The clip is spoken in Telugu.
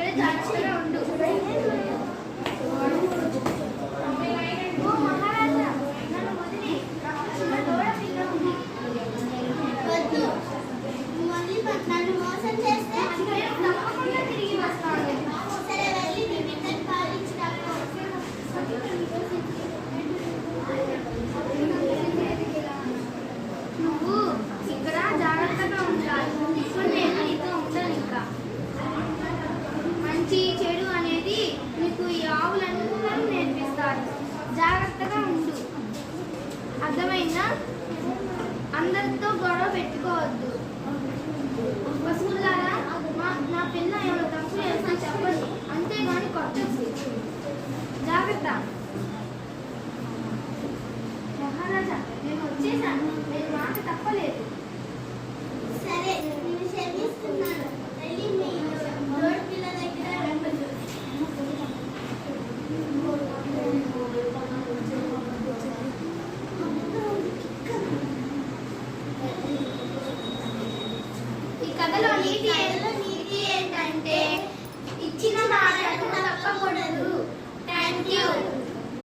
సరే జాగ్రత్తగా ఉండు. ఓ మహారాజా, నన్ను వదిలి చిన్న దూడ పిల్ల ఉంది. వద్దు, నన్ను మోసం చేస్తే నేను తప్పకుండా తిరిగి వస్తాను. సరే, వెళ్ళి నీ బిడ్డను పాలించి నువ్వు ఇక్కడ జాగ్రత్తగా ఉండాలి. ఇప్పుడు నేను నీతో ఉంటాను. ఇంకా మంచి చెడు అనేది నీకు ఈ ఆవులందరూ నేర్పిస్తారు. జాగ్రత్తగా ఉండు, అర్థమైందా? అందరితో గొడవ పెట్టుకోవద్దు. పశువులారా, నా పిల్ల ఏమైనా తప్పు చేస్తే చెప్పండి, అంతేగాని కొట్టద్దు. జాగ్రత్త. మహారాజా, నేను వచ్చేసాను. నేను మాట తప్పలేదు. సరే, నేను క్షమిస్తున్నాను. వెళ్ళి మీ దూడ పిల్ల దగ్గర వెంబడు. ఈ కథలో నీతి